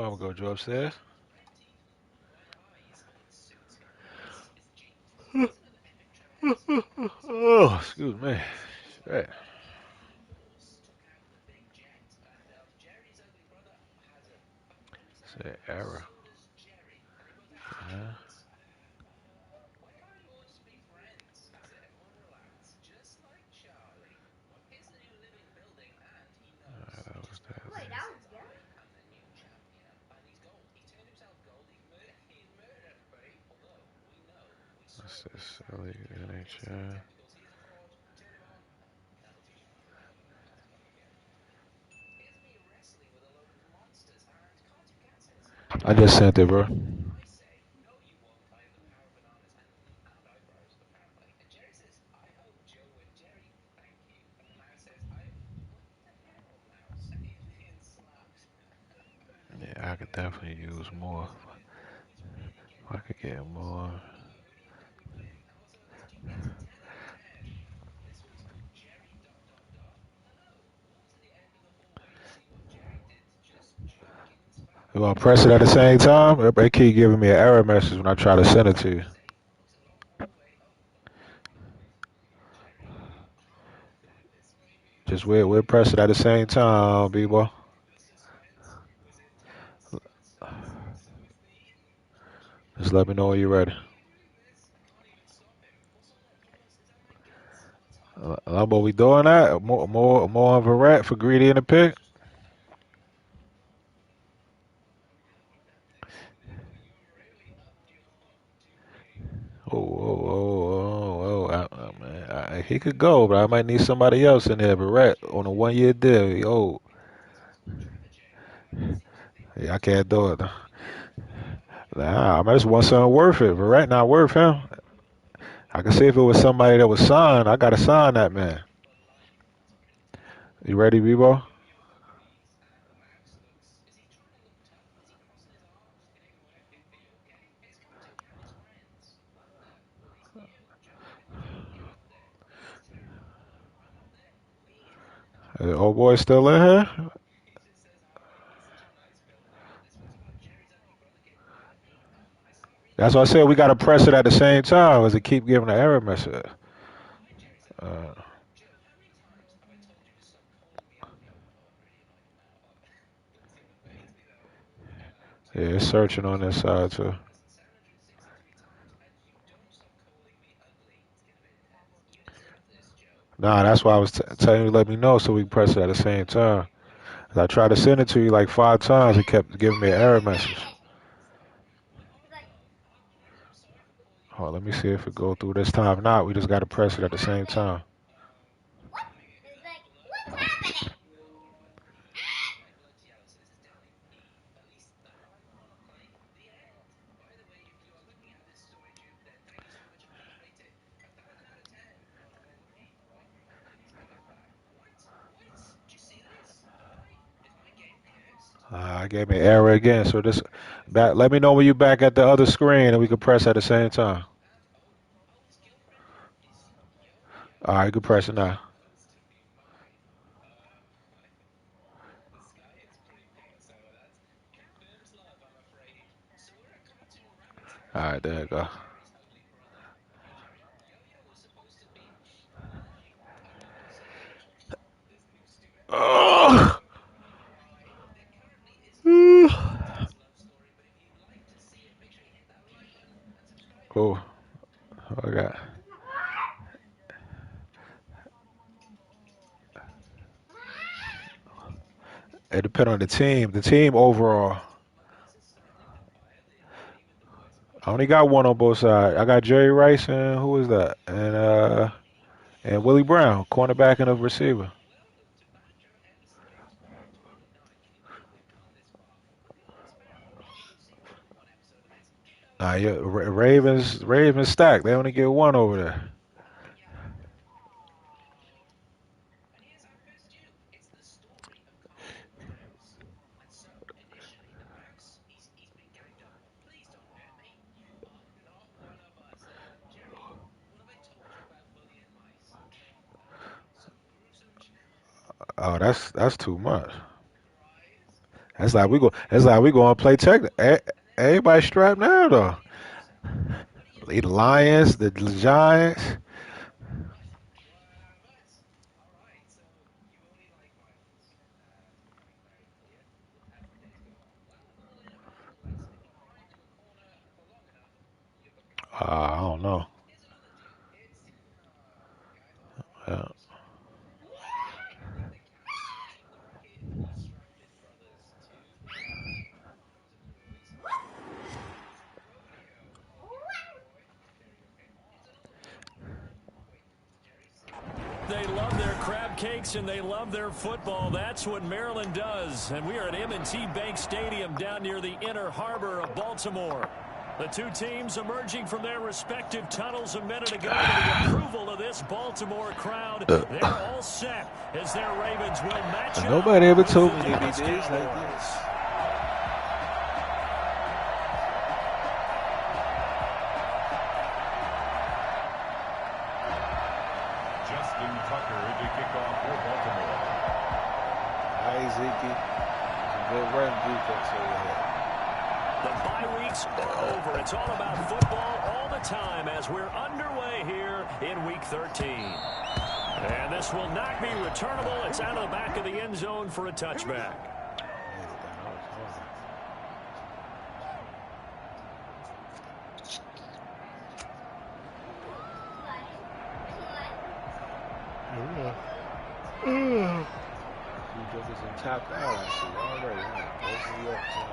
I'm gonna go upstairs. Oh, excuse me. Shit. Say error. Yeah. That was that. What's this? NHL. I just sent it, bro. Yeah, I could definitely use more. If I could get more. You want to press it at the same time? It keep giving me an error message when I try to send it to you. Just we'll press it at the same time, B-boy. Just let me know when you're ready. Lambo, we doing that? More of a rat for greedy in the pick? Man, he could go, but I might need somebody else in there. But rat on a 1 year deal. Yeah, I can't do it. Nah, I just want something worth it. But rat not worth him. I can see if it was somebody that was signed. I gotta sign that man. You ready, Bebo? Old boy still in here? That's what I said. We gotta press it at the same time, as it keep giving the error message. Uh, yeah, it's searching on this side too. Nah, that's why I was telling you to let me know so we can press it at the same time. 'Cause I tried to send it to you like 5 times. It kept giving me an error message. Oh, let me see if it go through this time. If not, we just got to press it at the same time. I gave me an error again. So this back. Let me know when you back at the other screen and we can press at the same time. All right, you can press it now. All right, there you go. Oh. Cool. I got. It depends on the team. The team overall. I only got one on both sides. I got Jerry Rice and who is that? And Willie Brown, cornerback and a receiver. Nah, yeah, Ravens stacked. They only get one over there. Oh, that's too much. That's like we go. That's like we going to play tech. Everybody strapped now though. The Lions, the Giants. I don't know. Yeah. They love their crab cakes and they love their football. That's what Maryland does. And we are at M&T Bank Stadium down near the Inner Harbor of Baltimore. The two teams emerging from their respective tunnels a minute ago to the approval of this Baltimore crowd. They're all set as their Ravens will match up. Nobody ever told me they be days like this. Good run defense over here. The bye weeks are over. It's all about football all the time as we're underway here in Week 13. And this will not be returnable. It's out of the back of the end zone for a touchback. Jefferson tapped out, I see already. Both New York teams.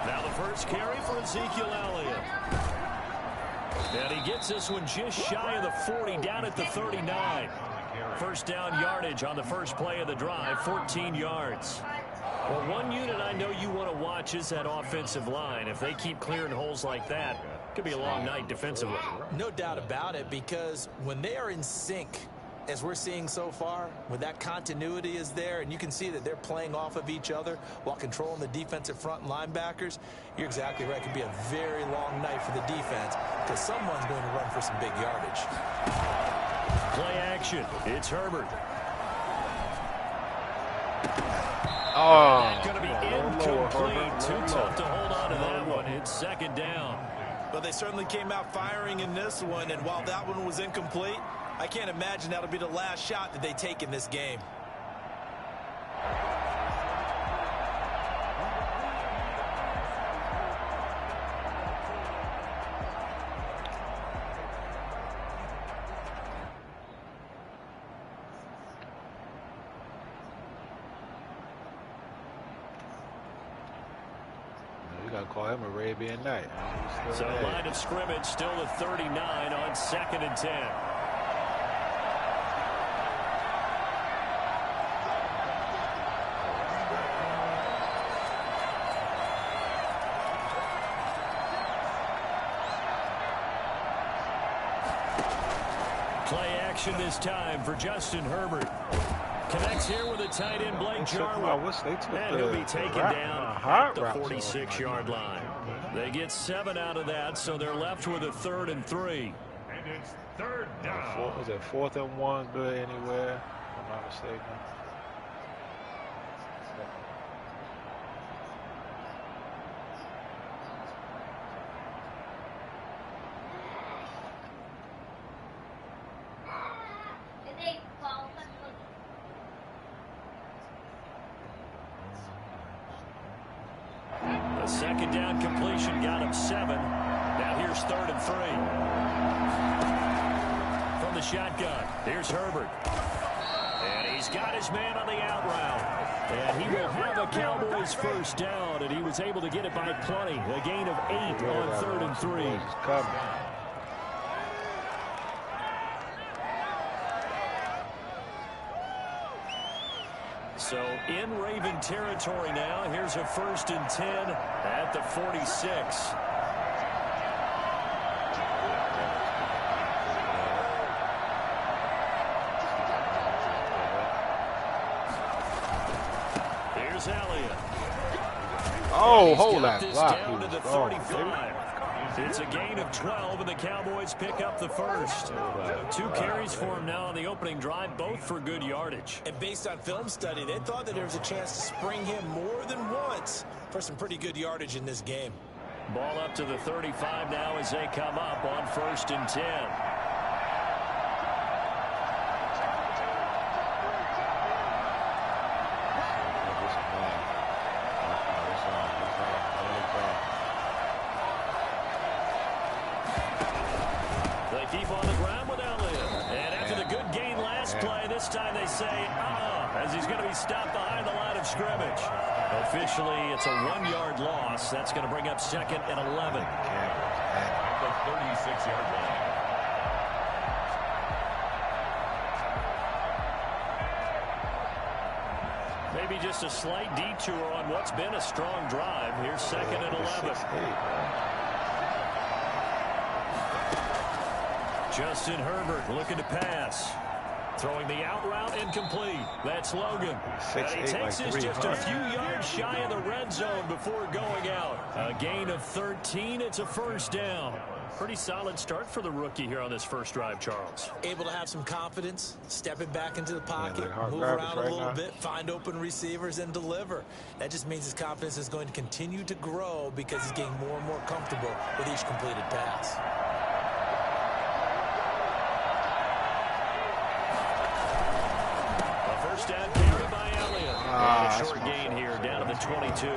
Now the first carry for Ezekiel Elliott. And he gets this one just shy of the 40, down at the 39. First down yardage on the first play of the drive, 14 yards. Well, one unit I know you want to watch is that offensive line. If they keep clearing holes like that, it could be a long night defensively. No doubt about it, because when they are in sync, as we're seeing so far, when that continuity is there and you can see that they're playing off of each other while controlling the defensive front linebackers, you're exactly right. It could be a very long night for the defense because someone's going to run for some big yardage. Play action. It's Herbert. Oh, That's going to be incomplete. Too tough to hold on to that one. It's second down. But they certainly came out firing in this one, and while that one was incomplete, I can't imagine that'll be the last shot that they take in this game. you gotta call him Arabian Night. So line of scrimmage still at 39 on 2nd and 10. Play action this time for Justin Herbert. Connects here with a tight end, Blake Jarwin. And he'll be taken down at the 46-yard line. They get 7 out of that, so they're left with a 3rd and 3. And it's 3rd down. Was it 4th and 1 good anywhere? If I'm not mistaken. A second down completion got him 7. Now here's 3rd and 3. From the shotgun, here's Herbert. And he's got his man on the out route. And he will have a Cowboys first down, and he was able to get it by plenty. A gain of 8 on 3rd and 3. So in Raven territory now. Here's a 1st and 10 at the 46. Oh, He's hold got that this block. down to the 35. It's a gain of 12, and the Cowboys pick up the first. 2 carries for him now on the opening drive, both for good yardage. And based on film study, they thought that there was a chance to spring him more than once for some pretty good yardage in this game. Ball up to the 35 now as they come up on 1st and 10. Keep on the ground with Elliott. And after the good gain last play, this time they say, as he's going to be stopped behind the line of scrimmage. Officially, it's a 1-yard loss. That's going to bring up 2nd and 11. At the 36-yard line. Maybe just a slight detour on what's been a strong drive. Here's 2nd and 11. Justin Herbert looking to pass. Throwing the out route incomplete. That's Logan. And he takes this just a few yards shy of the red zone before going out. A gain of 13. It's a 1st down. Pretty solid start for the rookie here on this first drive, Charles. Able to have some confidence, stepping back into the pocket, move around a little bit, find open receivers, and deliver. That just means his confidence is going to continue to grow because he's getting more and more comfortable with each completed pass. First down carry by Elliott. And a short gain here down to the 22.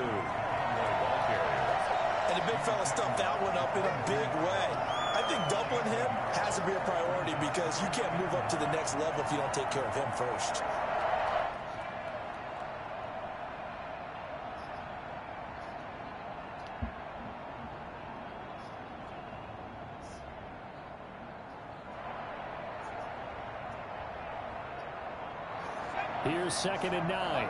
And the big fella stuffed that one up in a big way. I think doubling him has to be a priority because you can't move up to the next level if you don't take care of him first. Here's 2nd and 9.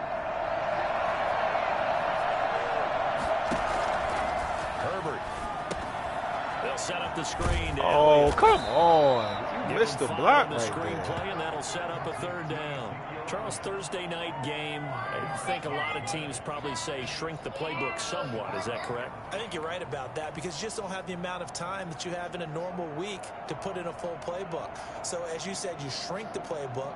Herbert. They'll set up the screen. Oh, come on. You missed the block right screen there. play, and that'll set up a 3rd down. Charles, Thursday night game. I think a lot of teams probably say shrink the playbook somewhat. Is that correct? I think you're right about that because you just don't have the amount of time that you have in a normal week to put in a full playbook. So, as you said, you shrink the playbook.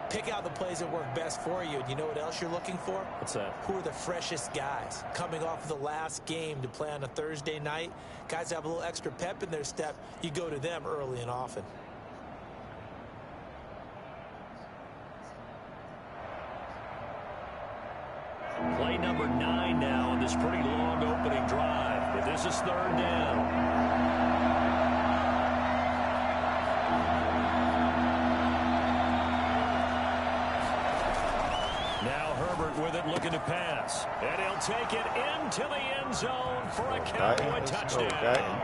Pick out the plays that work best for you. And you know what else you're looking for? What's that? Who are the freshest guys coming off of the last game to play on a Thursday night? Guys have a little extra pep in their step. You go to them early and often. Play number 9 now on this pretty long opening drive. But this is 3rd down. With it, looking to pass. And he'll take it into the end zone for a Cowboy touchdown.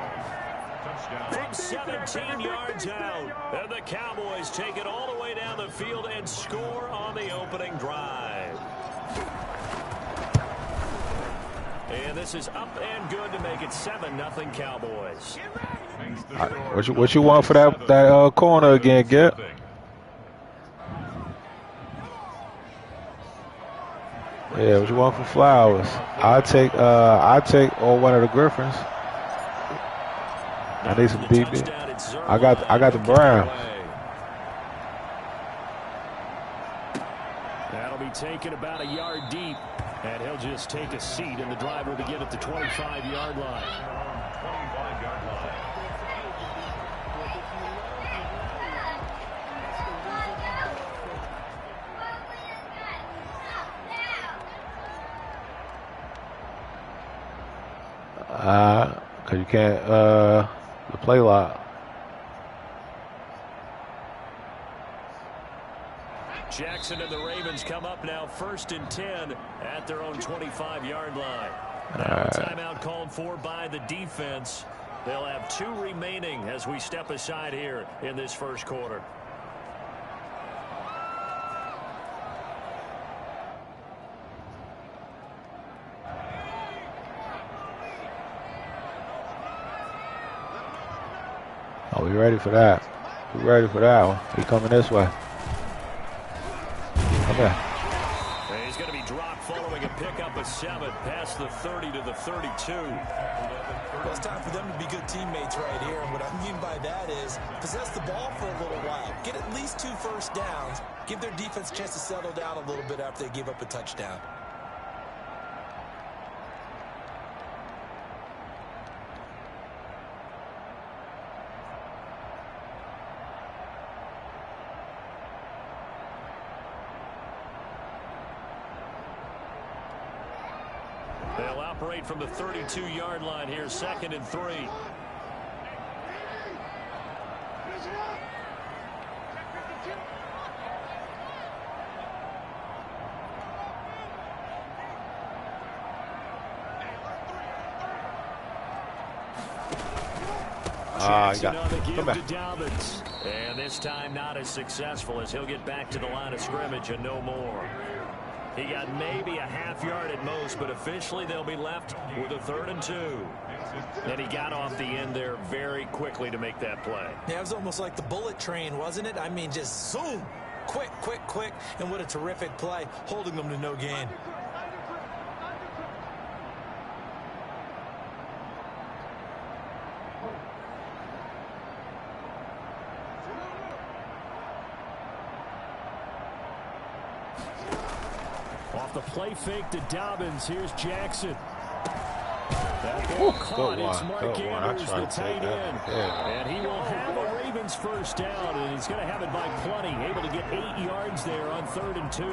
From 17 yards out. And the Cowboys take it all the way down the field and score on the opening drive. And this is up and good to make it 7-0 Cowboys. What you want for that corner again, Gip? Yeah, what you want for Flowers? I take one of the Griffins. I need some DB. I got the Browns. That'll be taken about a yard deep, and he'll just take a seat, and the drive will begin at the 25-yard line. 25-yard line. Cause you can't the play lot. Jackson and the Ravens come up now 1st and 10 at their own 25-yard line. Now a timeout called for by the defense. They'll have 2 remaining as we step aside here in this first quarter. Oh, we ready for that. We ready for that one. He coming this way. Come here. And he's going to be dropped following a pickup of 7 past the 30 to the 32. Well, it's time for them to be good teammates right here. And what I mean by that is possess the ball for a little while. Get at least 2 first downs. Give their defense a chance to settle down a little bit after they give up a touchdown. They'll operate from the 32-yard line here, 2nd and 3. Jackson on the give to Dobbins. And this time not as successful as he'll get back to the line of scrimmage and no more. He got maybe a half yard at most, but officially they'll be left with a 3rd and 2. And he got off the end there very quickly to make that play. Yeah, it was almost like the bullet train, wasn't it? I mean, just zoom. Quick, quick, quick. And what a terrific play, holding them to no gain. Off the play fake to Dobbins. Here's Jackson. That ball caught. It's Mark Andrews, the tight end. And he will have a Ravens first down, and he's going to have it by plenty. Able to get 8 yards there on 3rd and 2.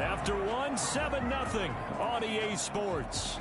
After 1, 7-0 on EA Sports.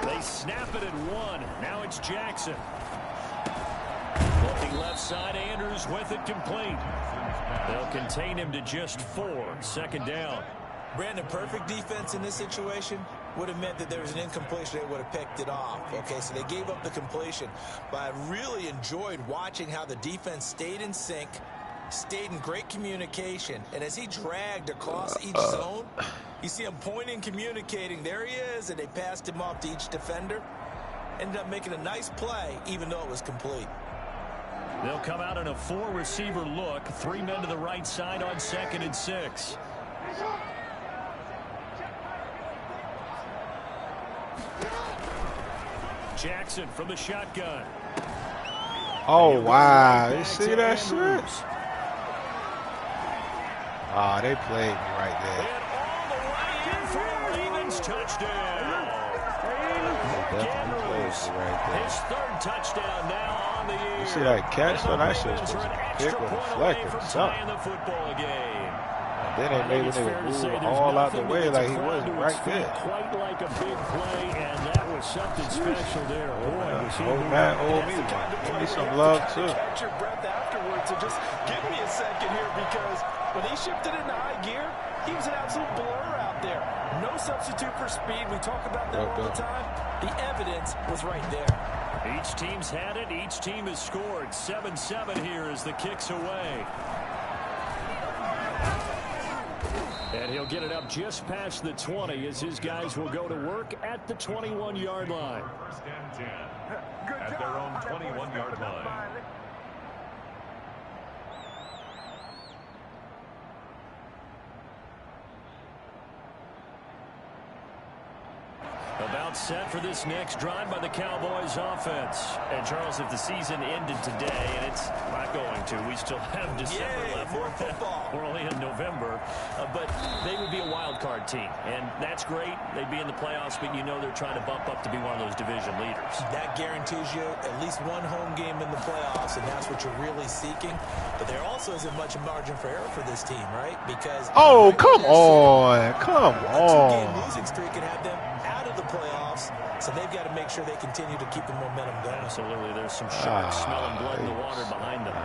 They snap it at 1. Now it's Jackson. Looking left side, Andrews with it complete. They'll contain him to just 4. 2nd down. Brandon, perfect defense in this situation would have meant that there was an incompletion. They would have picked it off. Okay, so they gave up the completion. But I really enjoyed watching how the defense stayed in sync, stayed in great communication. And as he dragged across each zone, you see him pointing, communicating. There he is, and they passed him off to each defender. Ended up making a nice play, even though it was complete. They'll come out in a 4-receiver look. 3 men to the right side on 2nd and 6. Jackson from the shotgun. Oh, wow. You see that shit? Oh, they played me right there. And all the way in for a Ravens touchdown. His 3rd touchdown now on the year. You see that catch? So that shit's supposed to pick or deflect or something. The football game. Then they made the nigga move all out the way like he wasn't right there. Quite like a big play, and that was something special there. Old man owed me one. Give me some love, too. Catch your breath afterwards and just give me a second here, because when he shifted into high gear, he was an absolute blur out there. No substitute for speed. We talk about that all the time. The evidence was right there. Each team's had it. Each team has scored. 7-7 here as the kick's away. And he'll get it up just past the 20 as his guys will go to work at the 21-yard line. 1st and 10 at their own 21-yard line. About set for this next drive by the Cowboys offense. And Charles, if the season ended today, and it's not going to, we still have December left. More football. We're only in November, but they would be a wild card team, and that's great. They'd be in the playoffs, but you know they're trying to bump up to be one of those division leaders. That guarantees you at least one home game in the playoffs, and that's what you're really seeking. But there also isn't much margin for error for this team, right? Because oh, come on, come a 2-game on. losing streak can have them out of the playoffs So they've got to make sure they continue to keep the momentum going. Absolutely. There's some sharks smelling blood in the water behind them.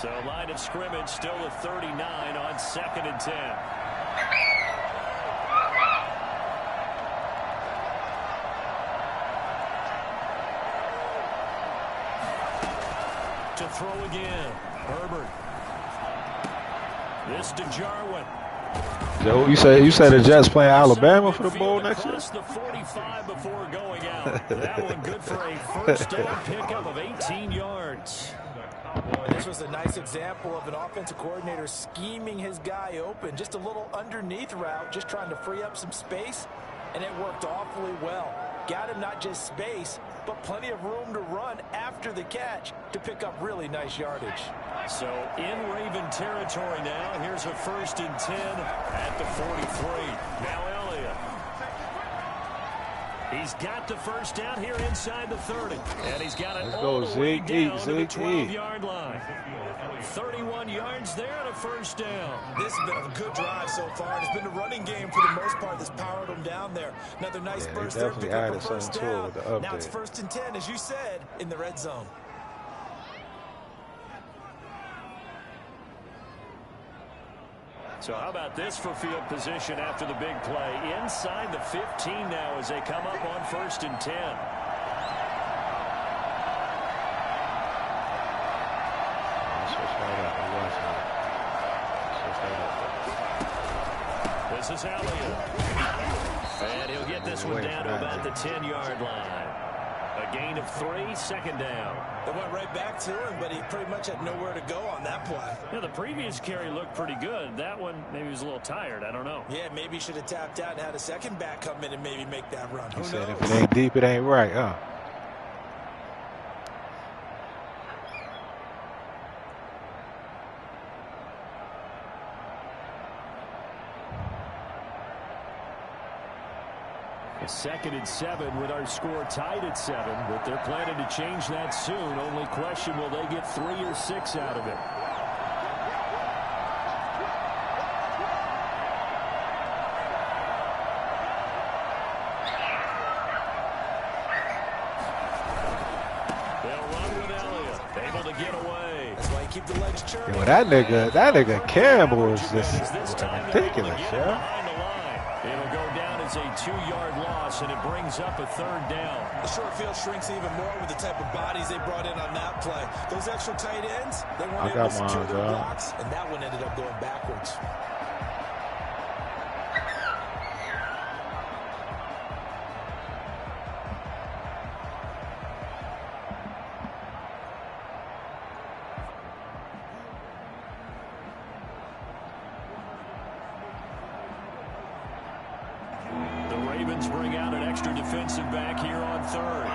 So line of scrimmage still at 39 on 2nd and 10. To throw again. Herbert. This to Jarwin. Joe, you say the Jets playing Alabama for the bowl next year? The 45 before going out. That one good for a first down pickup of 18 yards. This was a nice example of an offensive coordinator scheming his guy open. Just a little underneath route, just trying to free up some space, and it worked awfully well. Got him not just space, but plenty of room to run after the catch to pick up really nice yardage. So in Raven territory now. Here's a 1st and 10 at the 43. Now Elliott. He's got the first down here inside the 30. And he's got it all the way down to the 12-yard line. 31 yards there and a first down. This has been a good drive so far. It's been a running game for the most part that's powered them down there. Another nice burst there. Pick up a first down. Now it's 1st and 10, as you said, in the red zone. So how about this for field position after the big play? Inside the 15 now as they come up on 1st and 10. This is Elliott. And he'll get this one down to about the 10-yard line. A gain of 3, 2nd down. It went right back to him, but he pretty much had nowhere to go on that play. Yeah, the previous carry looked pretty good. That one, maybe he was a little tired. I don't know. Yeah, maybe he should have tapped out and had a second back come in and maybe make that run. He said if it ain't deep, it ain't right, huh? A 2nd and 7 with our score tied at 7, but they're planning to change that soon. Only question, will they get 3 or 6 out of it? They'll run with Elliott, able to get away. That's why you keep the legs churning. Yo, that nigga Campbell is just ridiculous, yeah. It'll go down as a 2-yard loss, and it brings up a 3rd down. The short field shrinks even more with the type of bodies they brought in on that play. Those extra tight ends, they weren't able to secure their blocks, and that one ended up going backwards. Bring out an extra defensive back here on 3rd.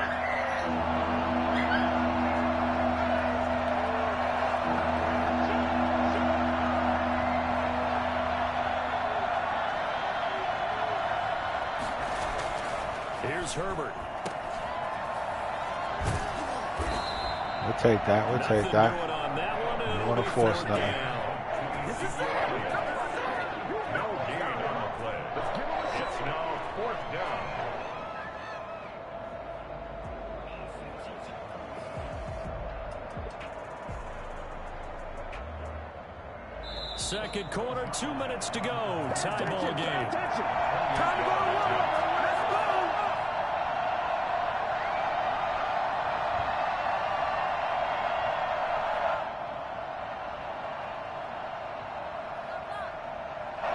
Here's Herbert. We'll take that. We'll take that. We don't want to force nothing. Second quarter, 2 minutes to go. Tie ball game.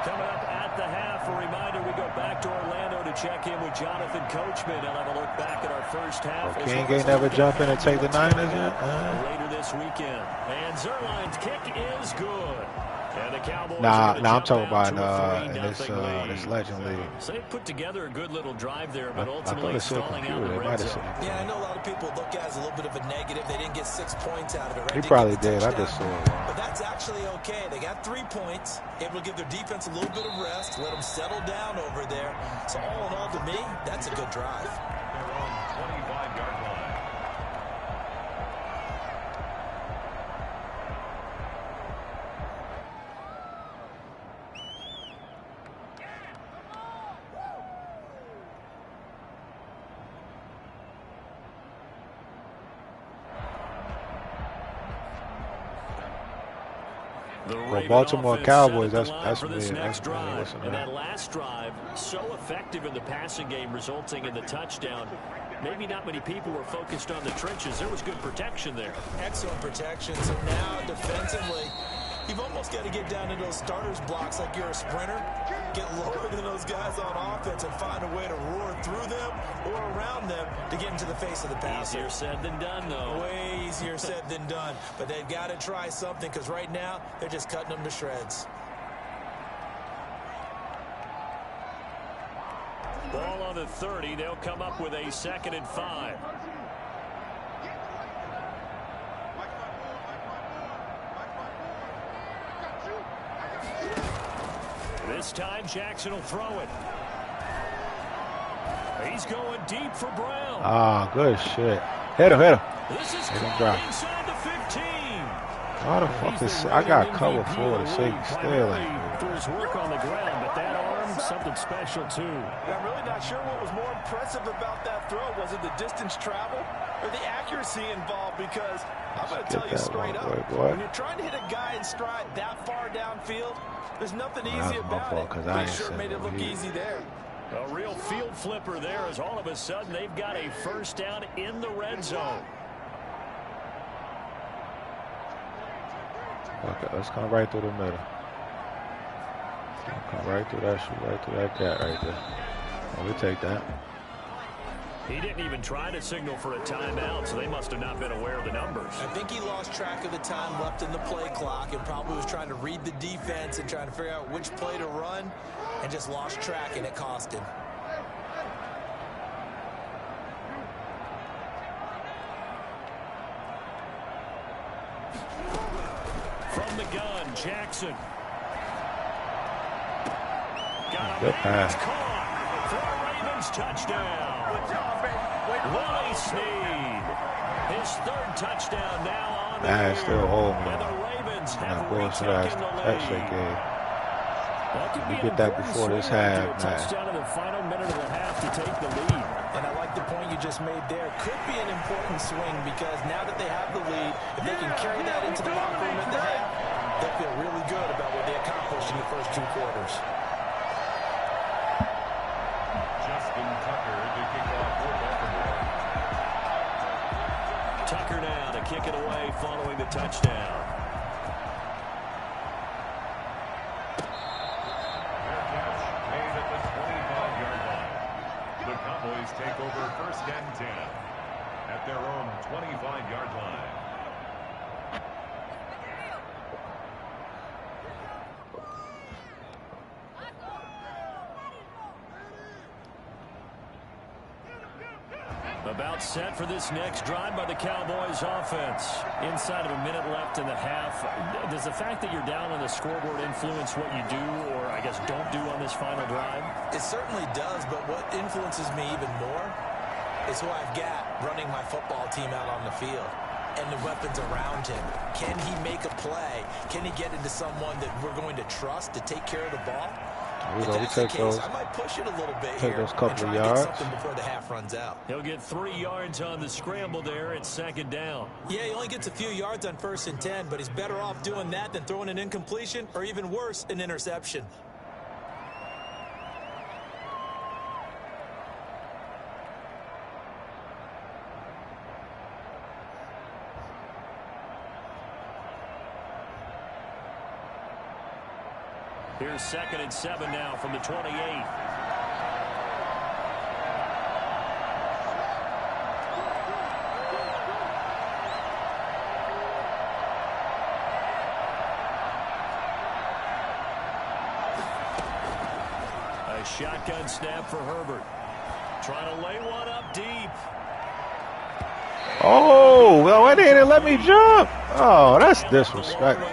Coming up at the half, a reminder, we go back to Orlando to check in with Jonathan Coachman and have a look back at our first half. King ain't never jump in and take the Niners yet? Later this weekend. And Zerline's kick is good. And the Cowboys Nah, are going to I'm jump talking out about to a in 3-0 lead. this Legend League. So they put together a good little drive there, but I thought ultimately it said stalling out computer. in the They red might have zone. said. Yeah, I know a lot of people look at it as a little bit of a negative. They didn't get 6 points out of it, right? He Didn't probably get the did. I touchdown. just saw it wrong. But that's actually okay. They got 3 points, able to give their defense a little bit of rest, let them settle down over there. So all in all, to me, that's a good drive. Their own 25-yard line. Well, Baltimore Cowboys, that's for me. this next That's me. drive. Listen, And that last drive, so effective in the passing game, resulting in the touchdown. Maybe not many people were focused on the trenches. There was good protection there. Excellent protection. So now defensively, you've almost got to get down into those starters blocks like you're a sprinter. Get lower than those guys on offense and find a way to roar through them or around them to get into the face of the passer. Easier said than done, though. Way easier said than done. But they've got to try something because right now they're just cutting them to shreds. Ball on the 30. They'll come up with a 2nd and 5. This time Jackson will throw it. He's going deep for Brown. Ah, good shit. Hit him, hit him. This is drop. inside the 15. How the fuck is I got cover for the safety still ain't moving. For his work on the ground, but that arm, something special too. I'm really not sure what was more impressive about that throw. Was it the distance travel or the accuracy involved? Because I'm going to tell you straight up, when you're trying to hit a guy in stride that far downfield, there's nothing easy about it. Because But I he ain't sure made it look easy there. A real field flipper there as all of a sudden they've got a first down in the red zone. Okay, let's come right through the middle. Come right through that, shoot right through that cat right there. Oh, we take that. He didn't even try to signal for a timeout, so they must have not been aware of the numbers. I think he lost track of the time left in the play clock and probably was trying to read the defense and trying to figure out which play to run and just lost track, and it cost him. From the gun, Jackson. Got a Good pass. caught for a Ravens touchdown. Willie Snead, his 3rd touchdown now on the year. Still holding me. And the Ravens have bullshit retaken the that lead. shit game. That could be You an get that important before this swing right half, there, a man. touchdown in the final minute of the half to take the lead. And I like the point you just made there. Could be an important swing because now that they have the lead, if they can carry that into the locker room at the half, they'll feel really good about what they accomplished in the first 2 quarters. Justin Tucker to kick off for Baltimore. Tucker now to kick it away following the touchdown. Their catch made at the 25-yard line. The Cowboys take over 1st and 10 at their own 25-yard line. About set for this next drive by the Cowboys offense. Inside of a minute left in the half. Does the fact that you're down on the scoreboard influence what you do or, I guess, don't do on this final drive? It certainly does, but what influences me even more is who I've got running my football team out on the field and the weapons around him. Can he make a play? Can he get into someone that we're going to trust to take care of the ball? We If take those. I might push it a little bit Take here those couple and try of and get yards. something before the half runs out. He'll get 3 yards on the scramble there at 2nd down. Yeah, he only gets a few yards on 1st and 10, but he's better off doing that than throwing an incompletion or even worse, an interception. Here's 2nd and 7 now from the 28. Shotgun snap for Herbert. Trying to lay one up deep. Oh, well, why didn't it let me jump? Oh, that's disrespectful.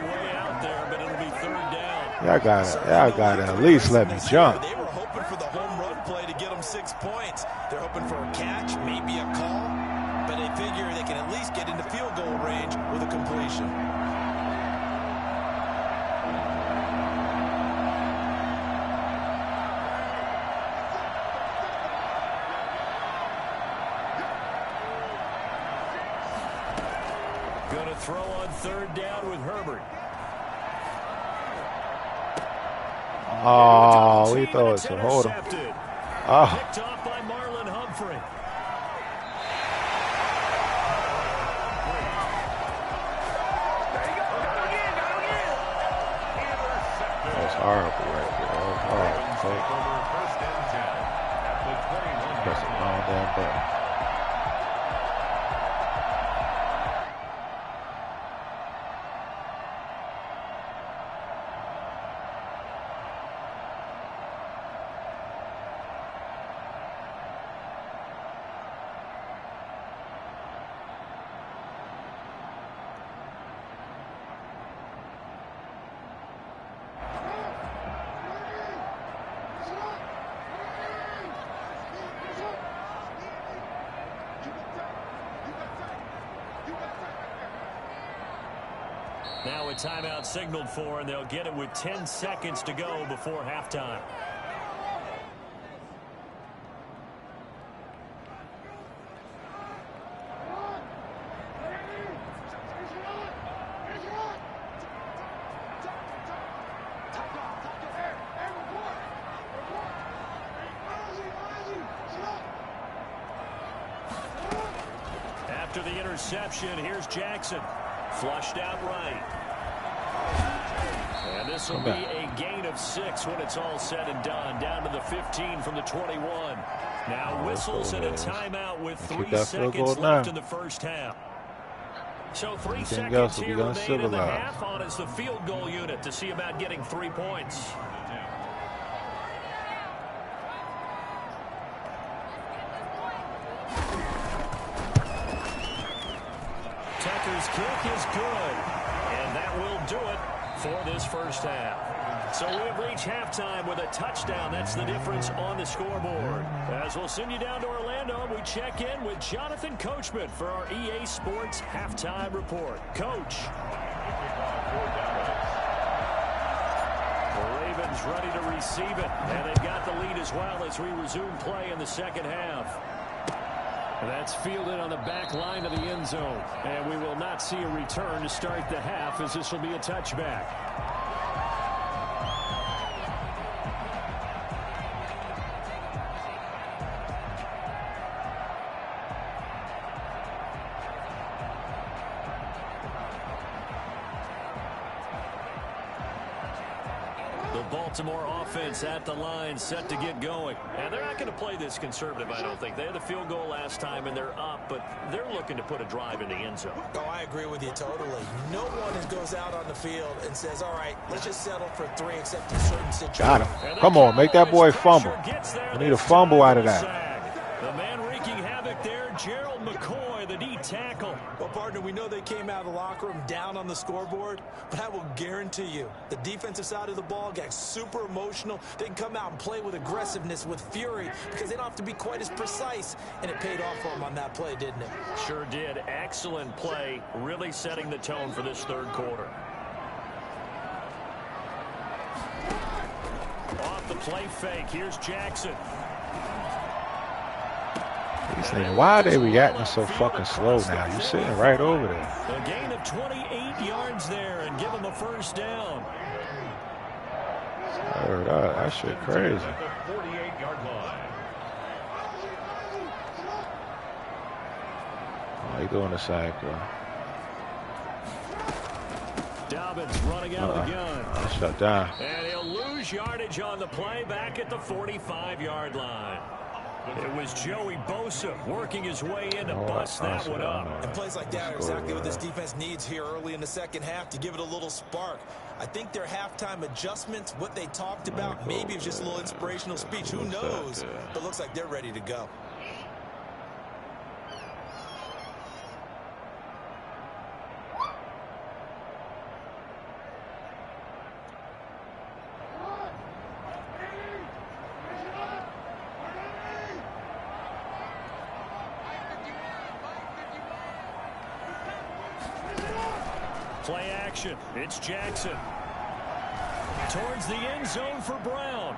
Y'all gotta at least let me jump. They were hoping for the home run play to get them 6 points. They're hoping for a catch, maybe a call, but they figure they can at least get into field goal range with a completion. Going to throw on 3rd down with Herbert. Oh, we thought it, so hold him. Oh. Picked off by Marlon Humphrey. That was horrible right there. That was horrible. Press the wrong damn button. Now a timeout signaled for, and they'll get it with 10 seconds to go before halftime. After the interception, here's Jackson. Flushed out right. And this will be a gain of 6 when it's all said and done. Down to the 15 from the 21. Now whistles and a timeout with 3 seconds left in the first half. So 3 seconds here remain in the half on as the field goal unit to see about getting 3 points. Tucker's kick is good, and that will do it for this first half. So we have reached halftime with a touchdown. That's the difference on the scoreboard. As we'll send you down to Orlando, we check in with Jonathan Coachman for our EA Sports Halftime Report. Coach. The Ravens ready to receive it, and they've got the lead as well as we resume play in the second half. And that's fielded on the back line of the end zone. And we will not see a return to start the half, as this will be a touchback. Baltimore offense at the line, set to get going. And they're not going to play this conservative, I don't think. They had a field goal last time, and they're up, but they're looking to put a drive in the end zone. Oh, I agree with you totally. No one goes out on the field and says, all right, let's just settle for 3 except in certain situations. Got him. Come on, make that boy fumble. We need a fumble out of that. The man wreaking havoc there, Gerald McCoy, the D tackle. Well, partner, we know they came out of the locker room down on the scoreboard, but I will guarantee you the defensive side of the ball got super emotional. They can come out and play with aggressiveness, with fury, because they don't have to be quite as precise, and it paid off for them on that play, didn't it? Sure did. Excellent play, really setting the tone for this third quarter. Off the play fake, here's Jackson. He's thinking, why are they reacting so fucking slow now? You're sitting right over there. A gain of 28 yards there and give him a first down. That shit crazy. At the 48-yard line. Oh, he doing the cycle. Dobbins running out of the gun. Shut down. And he'll lose yardage on the play back at the 45-yard line. It was Joey Bosa working his way in to bust that one up. And plays like that are exactly what this defense needs here early in the second half to give it a little spark. I think their halftime adjustments, what they talked about, maybe it was just a little inspirational speech. Who knows? But it looks like they're ready to go. Play action. It's Jackson. Towards the end zone for Brown.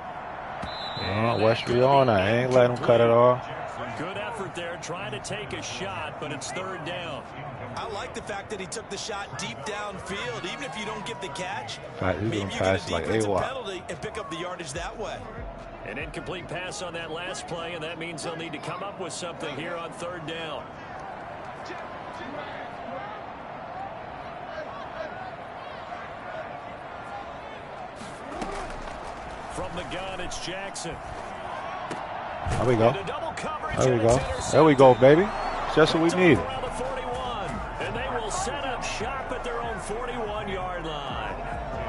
Westry on. I ain't letting him cut it off. Good effort there trying to take a shot, but it's third down. I like the fact that he took the shot deep downfield. Even if you don't get the catch, He's maybe gonna you pass get a like defensive AWOT. penalty and pick up the yardage that way. An incomplete pass on that last play, and that means they'll need to come up with something here on third down. From the gun, it's Jackson. There we go. There we go. There we go, baby. It's just what we needed. Around the 41, and they will set up shop at their own 41-yard line.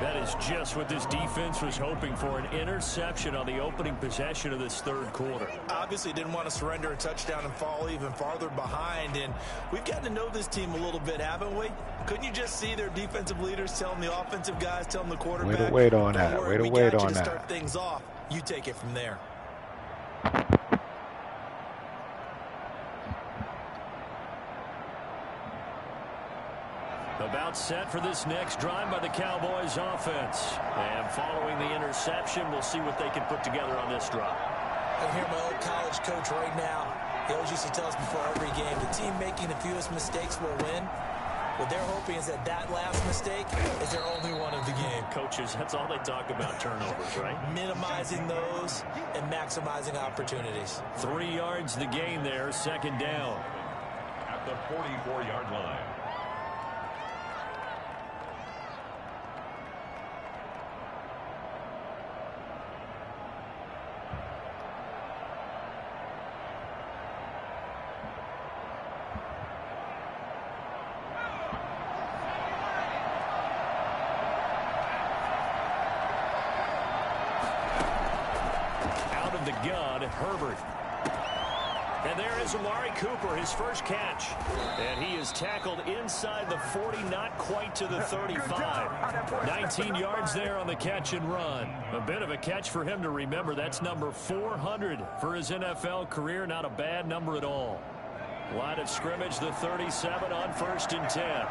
That is just what this defense was hoping for, an interception on the opening possession of this third quarter. Obviously didn't want to surrender a touchdown and fall even farther behind, and we've gotten to know this team a little bit, haven't we? Couldn't you just see their defensive leaders telling the offensive guys, telling the quarterback, way to wait on that. Way to wait on that. Start things off. You take it from there. About set for this next drive by the Cowboys offense. And following the interception, we'll see what they can put together on this drive. I hear my old college coach right now. He always used to tell us before every game, the team making the fewest mistakes will win. What they're hoping is that that last mistake is their only one of the game. Coaches, that's all they talk about, turnovers, right? Minimizing those and maximizing opportunities. 3 yards the gain there, second down. At the 44-yard line. The gun, Herbert. And there is Amari Cooper, his first catch. And he is tackled inside the 40, not quite to the 35. 19 yards there on the catch and run. A bit of a catch for him to remember. That's number 400 for his NFL career. Not a bad number at all. Line of scrimmage, the 37 on 1st and 10.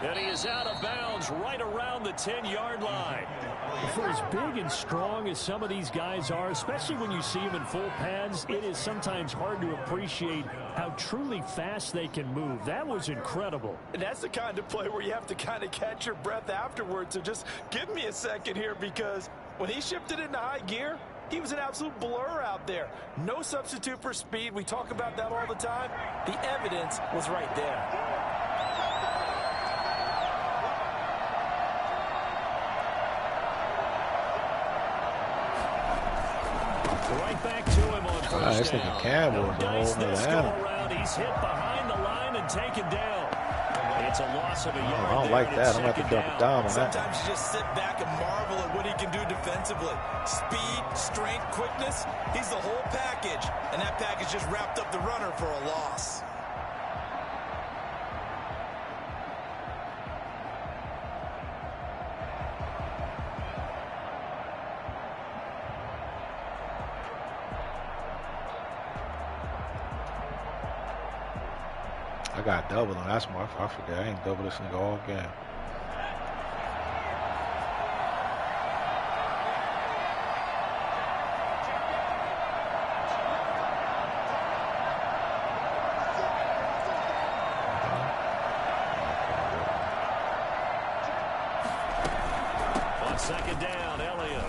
And he is out of bounds right around the 10-yard line. For as big and strong as some of these guys are, especially when you see them in full pads, it is sometimes hard to appreciate how truly fast they can move. That was incredible. And that's the kind of play where you have to kind of catch your breath afterwards. So just give me a second here, because when he shifted into high gear, he was an absolute blur out there. No substitute for speed. We talk about that all the time. The evidence was right there. Right back to him on first down. Nice Campbell this go around. He's hit behind the line and taken down. It's a loss of a yard. I don't like that. I'm going to have to double down on that. Sometimes you just sit back and marvel at what he can do defensively. Speed, strength, quickness. He's the whole package. And that package just wrapped up the runner for a loss. I got double on. That's my. I forget. I ain't double this nigga all game. On second down, Elliott.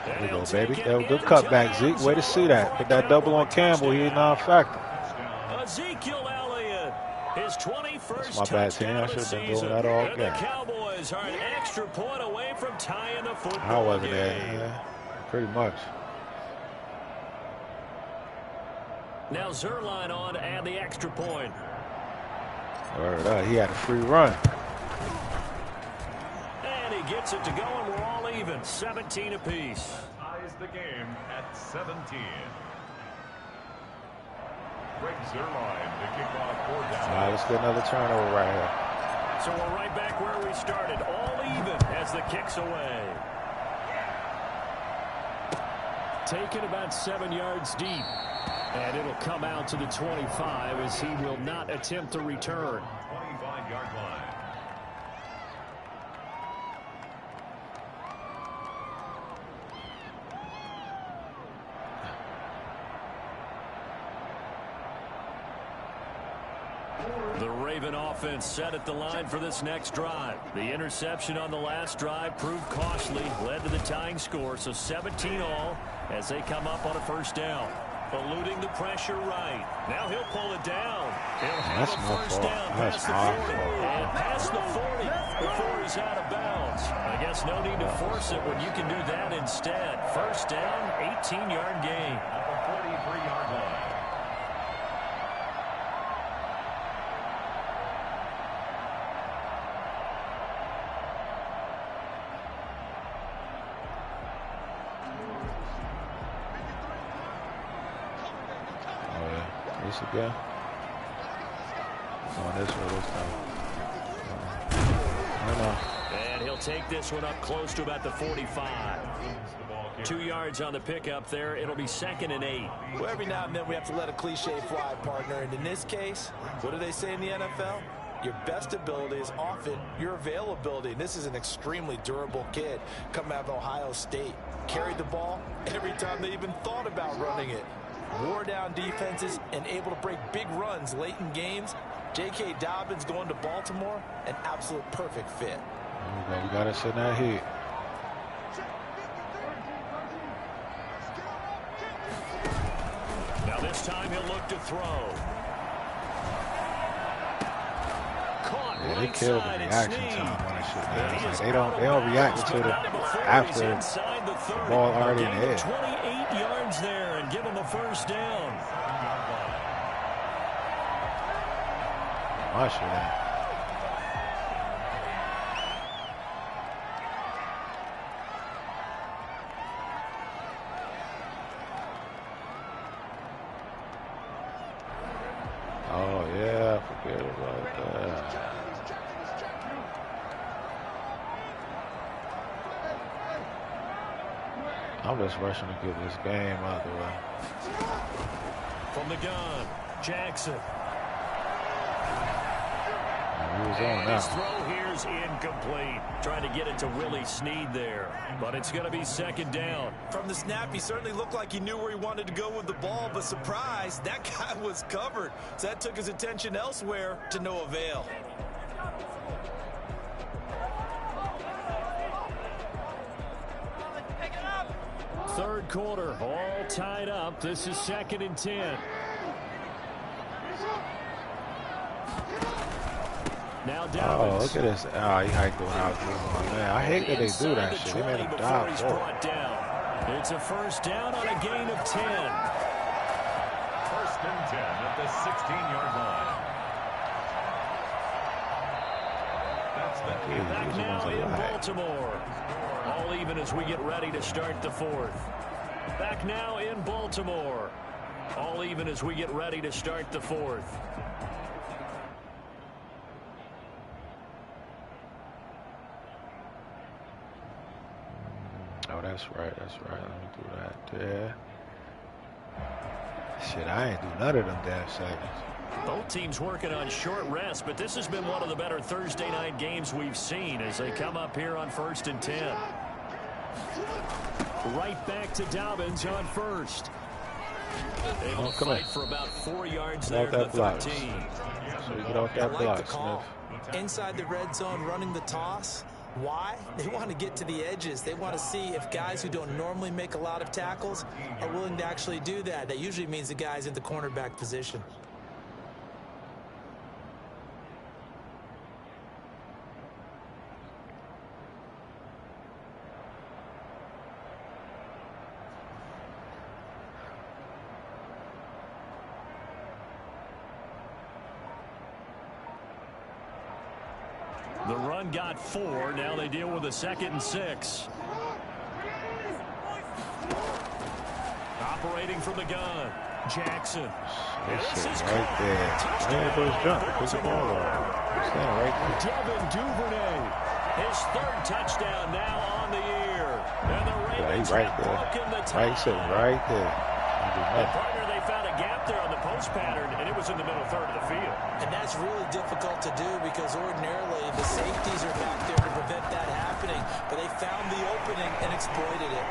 There we go, baby. That was a good cutback, Zeke. Way to see that. Put that double on Campbell. He's non-factor. Ezekiel Elliott, his 21st My bad, team. I touchdown of the should have been doing season. that all And game. the Cowboys are an extra point away from tying the I football wasn't there. game. Yeah, pretty much. Now Zerline on to add the extra point. Word up. He had a free run. And he gets it to go, and we're all even. 17 apiece. Ties the game at 17. Greg Zerline to kick off 4th down. All right, let's get another turnover right here. So we're right back where we started. All even as the kick's away. Taken about 7 yards deep. And it'll come out to the 25 as he will not attempt to return. 25-yard line. The Raven offense set at the line for this next drive. The interception on the last drive proved costly, led to the tying score, so 17 all as they come up on a first down. Eluding the pressure right. Now he'll pull it down. He'll have That's a my first fault. down That's past the my 40. fault. And past the 40 before he's out of bounds. I guess no need to force it when you can do that instead. First down, 18-yard gain. At the 43-yard line. This again. On this one this time. And he'll take this one up close to about the 45. 2 yards on the pickup there. It'll be 2nd and 8. Well, every now and then we have to let a cliche fly, partner. And in this case, what do they say in the NFL? Your best ability is often your availability. And this is an extremely durable kid coming out of Ohio State. Carried the ball every time they even thought about running it. Wore down defenses and able to break big runs late in games. J.K. Dobbins going to Baltimore, an absolute perfect fit. We got us in that heat. Now this time he'll look to throw. Caught Yeah, they right killed the side and reaction sneed. time when I shoot And that. he It's is like they don't out of react bounds, until but not before after he's inside the 30. ball already in the Gain air. of 28 yards there and give him a first down. Much for that. Oh yeah, forget about that. I'm just rushing to get this game out of the way. From the gun, Jackson. He was on And now. his throw here's incomplete. Trying to get it to Willie Snead there. But it's going to be 2nd down. From the snap, he certainly looked like he knew where he wanted to go with the ball, but surprise, that guy was covered. So that took his attention elsewhere to no avail. Third quarter, all tied up. This is 2nd and 10. Now Oh, Dobbins. look at this. Oh, he hiked going out. Man, I hate that they do that shit. They made him dive He's forward. brought down. It's a first down on a gain of 10. 1st and 10 at the 16-yard line. That's the Jeez, Back these now ones are in live. Baltimore. All even as we get ready to start the 4th. Back now in Baltimore. All even as we get ready to start the 4th. Oh, that's right. That's right. Let me do that there. Shit, I ain't do none of them damn seconds. Both teams working on short rest, but this has been one of the better Thursday night games we've seen as they come up here on 1st and 10. Right back to Dobbins on first. Able to come fight here. for about 4 yards Get there off to the that block. 13. So you get off I that like block, the call. Smith. Inside the red zone, running the toss. Why? They want to get to the edges. They want to see if guys who don't normally make a lot of tackles are willing to actually do that. That usually means the guy's in the cornerback position. The run got 4. Now they deal with a 2nd and 6. Operating from the gun, Jackson. This is right there. Right for his jump. Puts the ball on. Stand right there. Devin Duvernay. His 3rd touchdown now on the year. And the Ravens right have there. broken the tie. Right sitting right there. The partner, they found a gap there on the post pattern, and it was in the middle third of the field. And that's really difficult to do because ordinarily the safeties are back there to prevent that happening. But they found the opening and exploited it.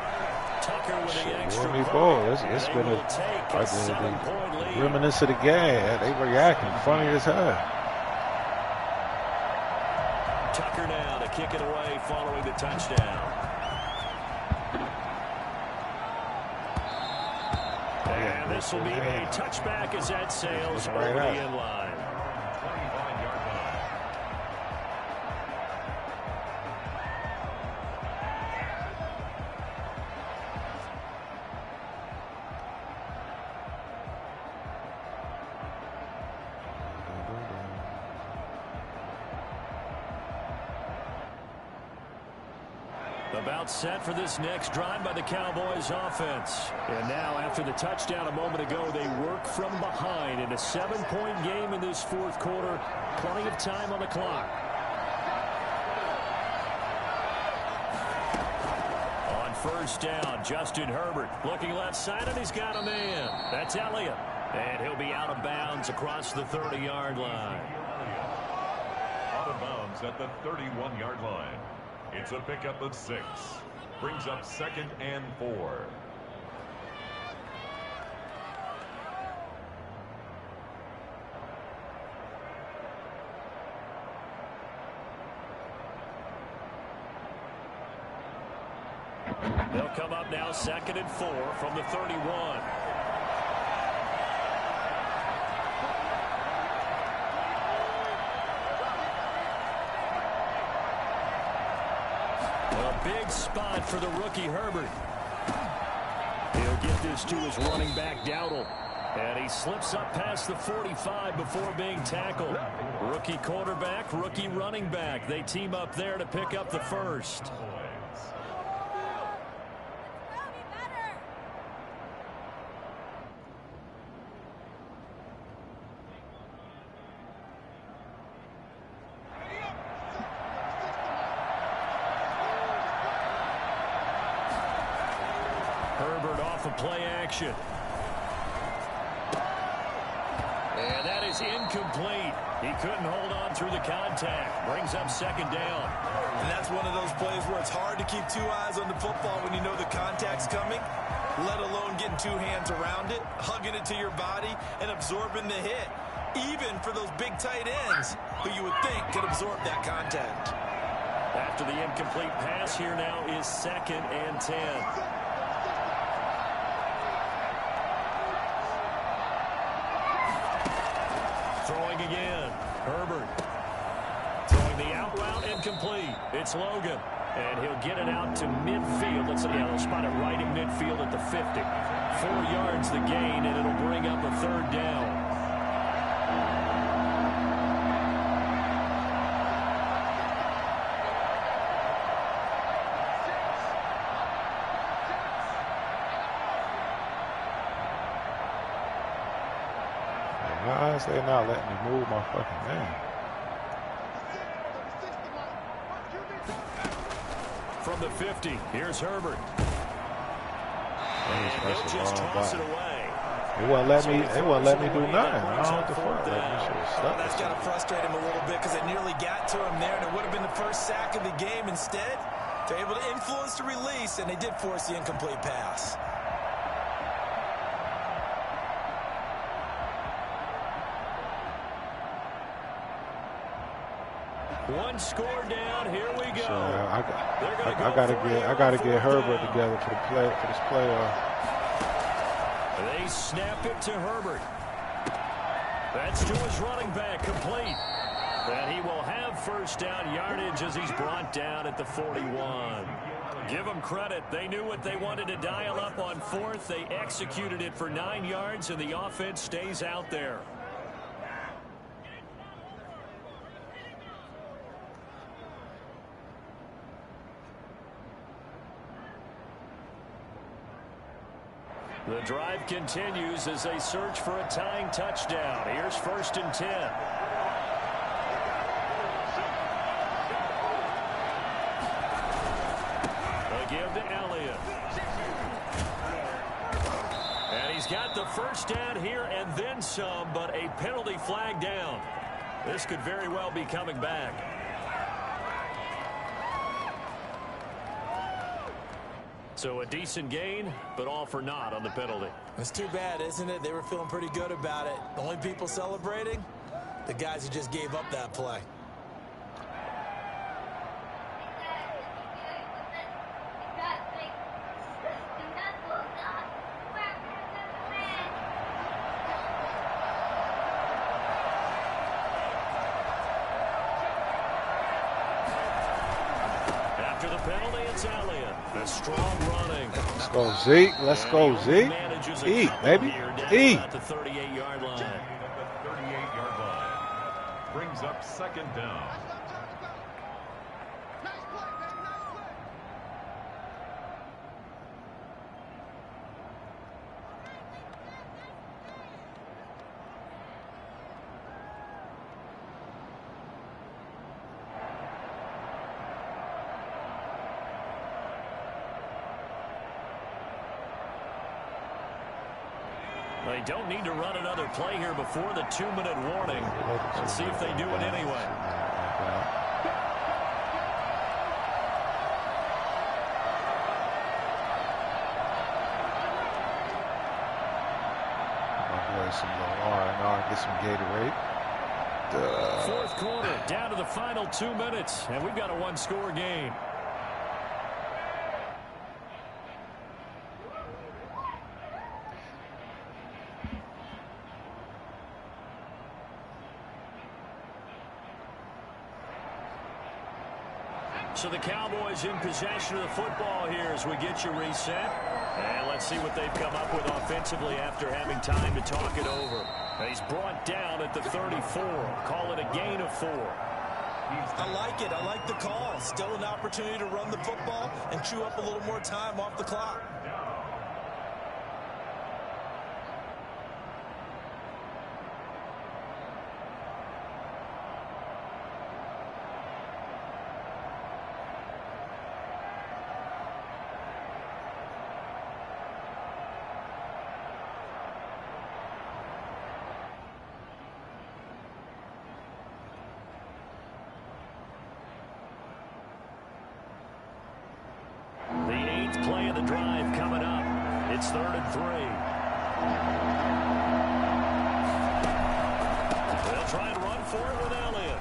Tucker with the extra ball. It's been a 7-point lead. reminiscent of the game. They reacting funny as hell. Tucker now to kick it away following the touchdown. And this will be a touchback as that sails over the end line. About set for this next drive by the Cowboys offense. And now after the touchdown a moment ago, they work from behind in a 7-point game in this 4th quarter. Plenty of time on the clock. On 1st down, Justin Herbert looking left side, and he's got a man. That's Elliott. And he'll be out of bounds across the 30-yard line. Out of bounds at the 31-yard line. It's a pickup of 6. Brings up 2nd and 4. They'll come up now 2nd and 4 from the 31. Big spot for the rookie Herbert. He'll get this to his running back Dowdle. And he slips up past the 45 before being tackled. Rookie quarterback, rookie running back. They team up there to pick up the 1st. Herbert off of play action. And that is incomplete. He couldn't hold on through the contact. Brings up 2nd down. And that's one of those plays where it's hard to keep 2 eyes on the football when you know the contact's coming, let alone getting 2 hands around it, hugging it to your body, and absorbing the hit. Even for those big tight ends who you would think could absorb that contact. After the incomplete pass, here now is 2nd and 10. Throwing again. Herbert. Throwing the out route incomplete. It's Logan. And he'll get it out to midfield. Let's see. They'll spot it right in midfield at the 50. 4 yards the gain, and it'll bring up a 3rd down. Why is they not letting me move my fucking man? From the 50, here's Herbert. And he'll just toss it away. They wouldn't let me do nothing. I don't know what the fuck. That's got to frustrate him a little bit because they nearly got to him there, and it would have been the 1st sack of the game. Instead, they're able to influence the release, and they did force the incomplete pass. One score down. Here we go. So I gotta get Herbert together for this playoff. They snap it to Herbert. That's to his running back, complete. And he will have 1st down yardage as he's brought down at the 41. Give them credit. They knew what they wanted to dial up on 4th. They executed it for 9 yards, and the offense stays out there. The drive continues as they search for a tying touchdown. Here's 1st and 10. A give to Elliott. And he's got the first down here and then some, but a penalty flag down. This could very well be coming back. So a decent gain, but all for naught on the penalty. It's too bad, isn't it? They were feeling pretty good about it. The only people celebrating, the guys who just gave up that play. After the penalty, it's Elliott. A strong running. Let's go, Zeke. Let's go, Zeke. Eat, baby. Eat. At the 38-yard line. At the 38-yard line. Brings up 2nd down. They don't need to run another play here before the 2-minute warning. Let's see if they do it anyway. Some R&R, get some Gatorade. 4th quarter, down to the final 2 minutes, and we've got a 1-score game. So the Cowboys in possession of the football here as we get you reset. And let's see what they've come up with offensively after having time to talk it over. He's brought down at the 34. Call it a gain of 4. I like it. I like the call. Still an opportunity to run the football and chew up a little more time off the clock. Play of the drive coming up. It's 3rd and 3. They'll try and run for it with Elliott.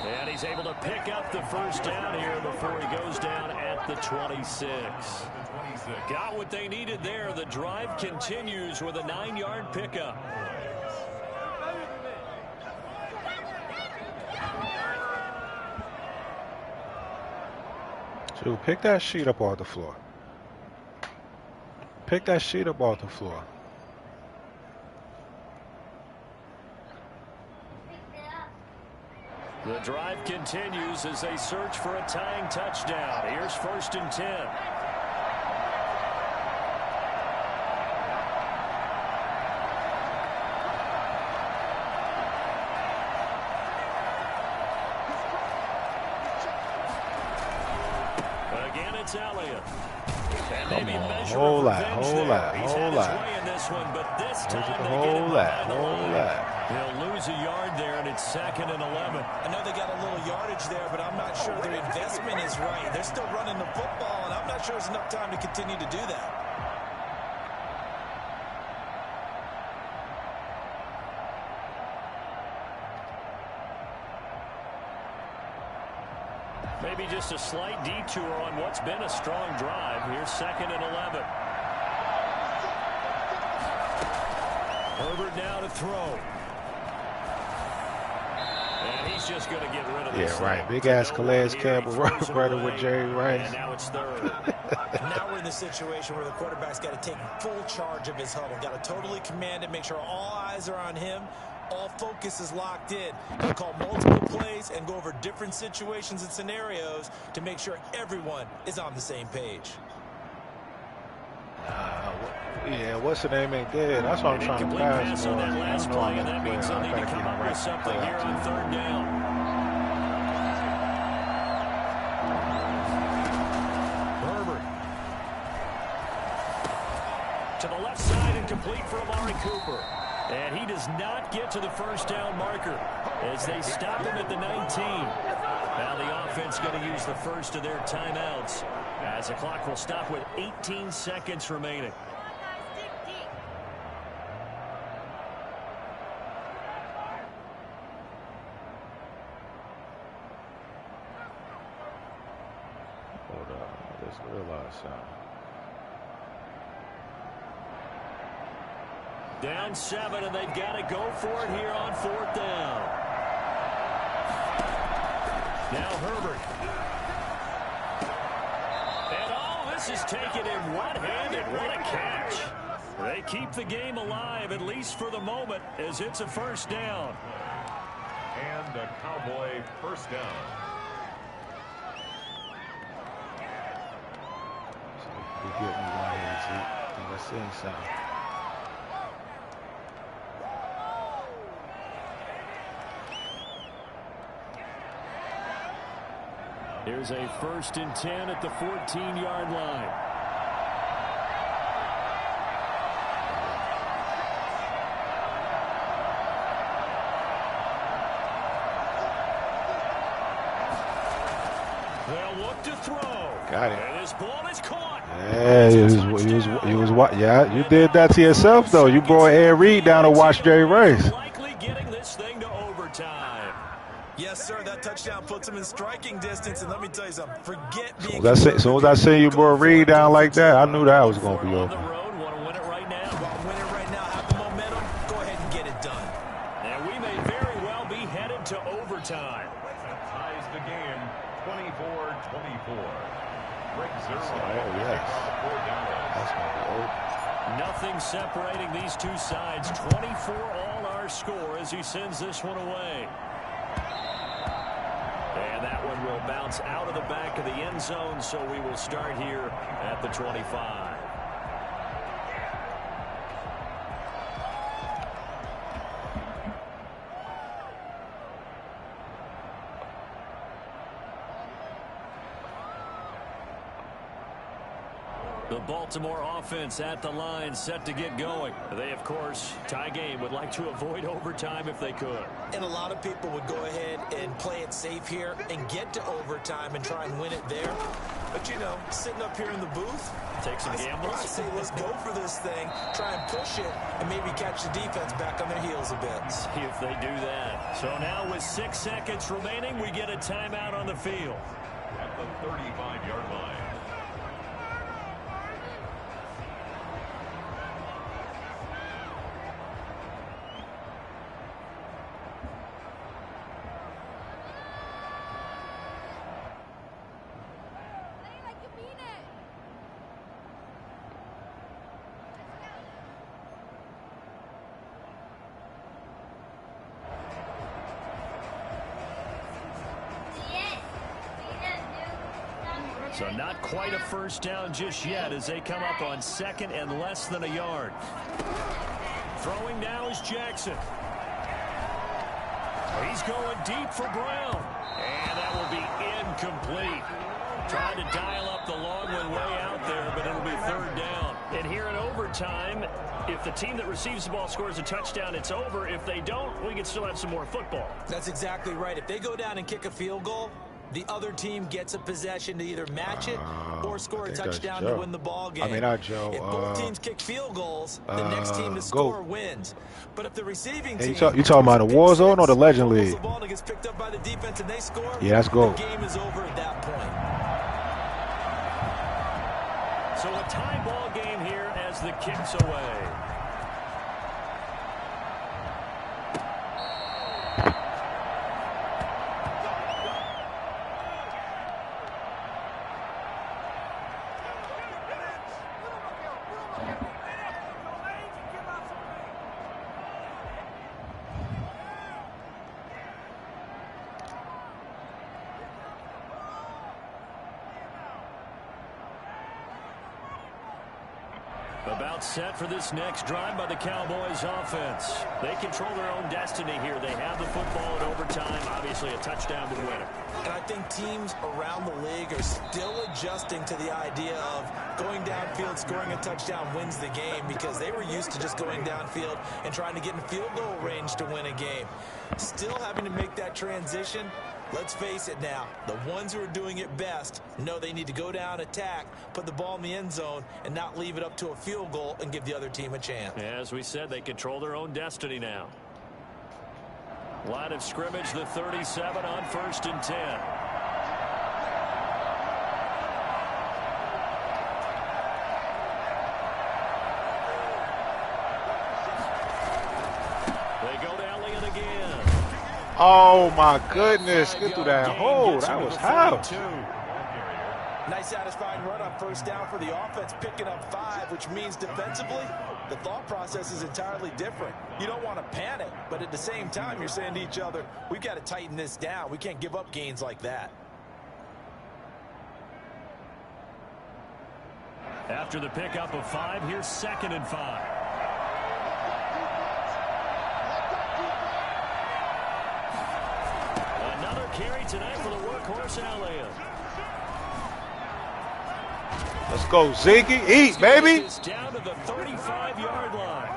And he's able to pick up the first down here before he goes down at the 26. Got what they needed there. The drive continues with a 9-yard pickup. Dude, pick that sheet up off the floor. Pick that sheet up off the floor. The drive continues as they search for a tying touchdown. Here's 1st and 10. Again, it's Elliott. And maybe measure Hold revenge that, there. hold that, He's hold had his that. way in this one, but this time they get him Hold that, behind the hold line. that. They'll lose a yard there, and it's 2nd and 11. I know they got a little yardage there, but I'm not sure their investment is right. They're still running the football, and I'm not sure there's enough time to continue to do that. Maybe just a slight detour on what's been a strong drive. Here's 2nd and 11. Herbert now to throw. And he's just going to get rid of this. Yeah, right. Big ass Calais Campbell running with Jerry Rice. And now it's 3rd. Now we're in the situation where the quarterback's got to take full charge of his huddle. Got to totally command it, make sure all eyes are on him. All focus is locked in. He'll call multiple plays and go over different situations and scenarios to make sure everyone is on the same page. Yeah, what's the name ain't dead. That's what I'm An trying to incomplete pass pass more. on that I last know I'm play, and a that player. means they'll I need gotta to get come him up with right something play here out on too. third down. Herbert. To the left side and complete for Amari Cooper. And he does not get to the first down marker as they stop him at the 19. Now the offense going to use the first of their timeouts as the clock will stop with 18 seconds remaining. Hold up. I just realized something. Down 7, and they've got to go for it here on fourth down. Now Herbert. And this is taken in one-handed. What a catch. They keep the game alive, at least for the moment, as it's a first down. And a Cowboy first down. So you get me right here, see? I think I seen something. Here's a 1st and 10 at the 14-yard line. They'll look to throw. Got it. And his ball is caught. Yeah, you was what? Yeah, you did that to yourself though. You brought Ed Reed down to watch Jerry Rice. Likely getting this thing to overtime. Yes, sir. That touchdown puts him in striking distance. And let me tell you something. Forget being So was I saying you brought Reed down like that? I knew that was going to be On over. the road, want to win it right now. Want to win it right now, have the momentum, go ahead and get it done. And we may very well be headed to overtime. That ties the game 24-24. Greg Zerl Oh, on the yes. fourth down. That's going to be over. Nothing separating these two sides. 24 all our score as he sends this one away. And that one will bounce out of the back of the end zone, so we will start here at the 25. The Baltimore offense at the line, set to get going. They, of course, tie game, would like to avoid overtime if they could. And a lot of people would go ahead and play it safe here and get to overtime and try and win it there. But, you know, sitting up here in the booth, Take some gambles. I say let's go for this thing, try and push it, and maybe catch the defense back on their heels a bit. See if they do that. So now with 6 seconds remaining, we get a timeout on the field. At the 35-yard line. So not quite a first down just yet as they come up on 2nd and less than a yard. Throwing now is Jackson. He's going deep for Brown. And that will be incomplete. Trying to dial up the long one way out there, but it'll be 3rd down. And here in overtime, if the team that receives the ball scores a touchdown, it's over. If they don't, we can still have some more football. That's exactly right. If they go down and kick a field goal, the other team gets a possession to either match it or score a touchdown to win the ball game. I mean, not Joe. If both teams kick field goals, the next team to score wins. But if the receiving team... You talking about the War Zone or the Legend League? The ball gets picked up by the defense and they score, yeah, that's goal. The game is over at that point. So a tie ball game here as the kick's away. About set for this next drive by the Cowboys offense. They control their own destiny here. They have the football in overtime. Obviously, a touchdown would win it. And I think teams around the league are still adjusting to the idea of going downfield, scoring a touchdown wins the game, because they were used to just going downfield and trying to get in field goal range to win a game. Still having to make that transition. Let's face it now, the ones who are doing it best know they need to go down, attack, put the ball in the end zone, and not leave it up to a field goal and give the other team a chance. As we said, they control their own destiny now. Line of scrimmage, the 37 on 1st and 10. They go to Elliott again. Oh, my goodness. Get through that hole. That was house. Nice satisfying run on 1st down for the offense, picking up 5, which means defensively, the thought process is entirely different. You don't want to panic, but at the same time, you're saying to each other, we've got to tighten this down. We can't give up gains like that. After the pickup of 5, here's 2nd and 5. Another carry tonight for the workhorse Elliott. Let's go, Zeke. Eat, baby. It's down to the 35-yard line.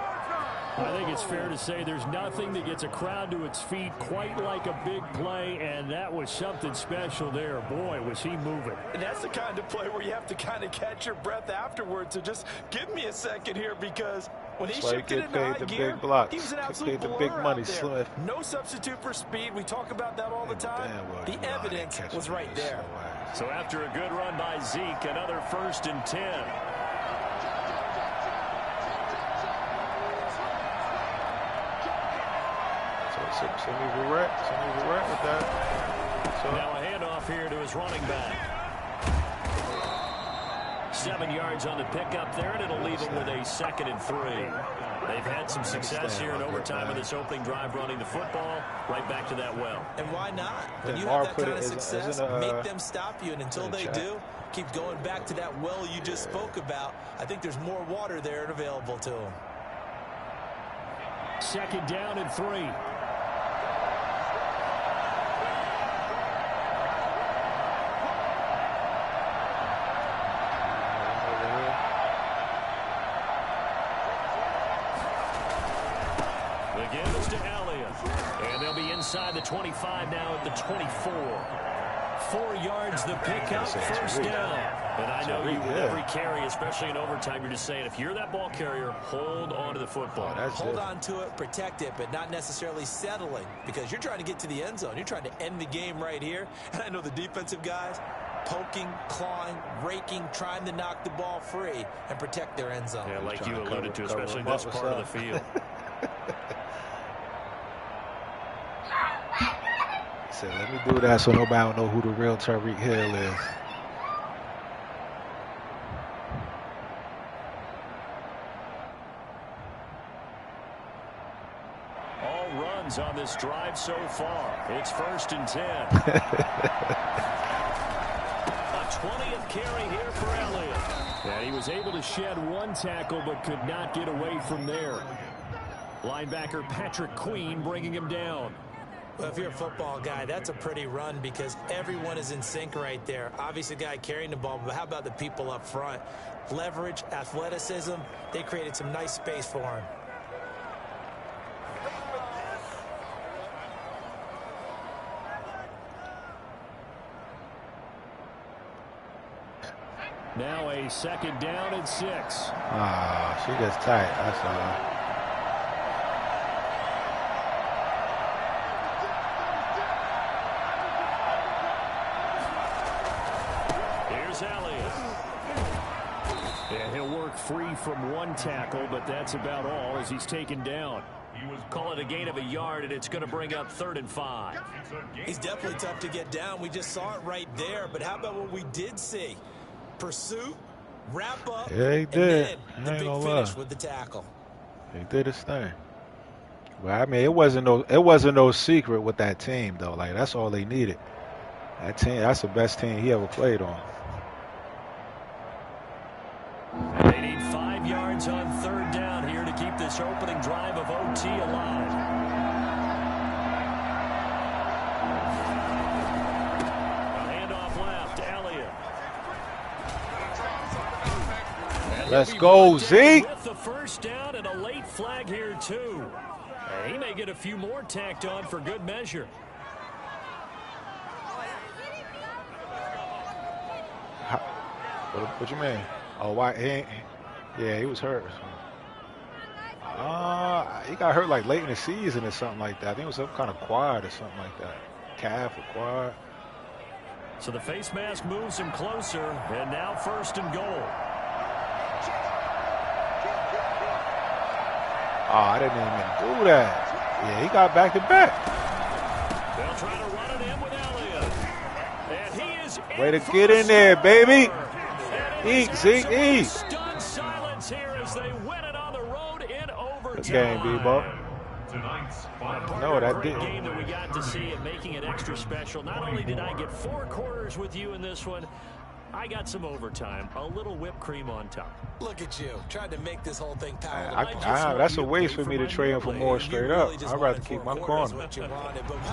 I think it's fair to say there's nothing that gets a crowd to its feet quite like a big play, and that was something special there. Boy, was he moving. And that's the kind of play where you have to kind of catch your breath afterwards. So just give me a second here, because when he shifted into high gear, he was an absolute blur out there. No substitute for speed. We talk about that all the time. The evidence was right there. So after a good run by Zeke, another 1st and 10. Send me the right with that. So. Now a handoff here to his running back. 7 yards on the pickup there, and it'll leave him with a 2nd and 3. They've had some success here in overtime in this opening drive running the football. Right back to that well. And why not? When you have that kind of success, make them stop you, and until they do, keep going back to that well you just spoke about. I think there's more water there and available to them. 2nd down and 3. Inside the 25 now at the 24. 4 yards the pickup, 1st down. And I know you with every carry, especially in overtime, you're just saying if you're that ball carrier, hold on to the football. Hold on to it, protect it, but not necessarily settling, because you're trying to get to the end zone. You're trying to end the game right here. And I know the defensive guys poking, clawing, raking, trying to knock the ball free and protect their end zone. Yeah, like you alluded to, especially this part of the field. Let me do that so nobody will know who the real Tyreek Hill is. All runs on this drive so far. It's 1st and 10. A 20th carry here for Elliott. And he was able to shed 1 tackle but could not get away from there. Linebacker Patrick Queen bringing him down. Well, if you're a football guy, that's a pretty run, because everyone is in sync right there. Obviously, the guy carrying the ball, but how about the people up front? Leverage, athleticism, they created some nice space for him. Now a 2nd down and 6. Ah, she gets tight. That's all. And he'll work free from 1 tackle, but that's about all as he's taken down. Call it a gain of a yard, and it's going to bring up 3rd and 5. He's definitely tough to get down. We just saw it right there, but how about what we did see? Pursuit, wrap up, yeah, he did. And then the big finish with the tackle. He did his thing. Well, I mean, it wasn't no secret with that team, though. Like, that's all they needed. That team, that's the best team he ever played on. They need 5 5 yards on 3rd down here to keep this opening drive of OT alive. Let's go, Zeke. With the first down and a late flag here, too. He may get a few more tacked on for good measure. What you mean? Oh, why? Yeah, he was hurt. He got hurt like late in the season or something like that. I think it was some kind of quad or something like that. Calf or quad. So the face mask moves him closer, and now 1st and goal. Oh, I didn't even do that. Yeah, he got back to back. They'll try to run it in with Elliott. And he is Way to get in there, baby. Eat, Zeke, eat. Stunned silence here as they win it on the road in overtime. Good game, B-Bo. No, that Great didn't. game that we got to see and making it extra special. Not only did I get 4 quarters with you in this one, I got some overtime, a little whipped cream on top. Look at you, trying to make this whole thing powerful. That's a waste for me to trade him for more straight up. I'd rather keep my corner.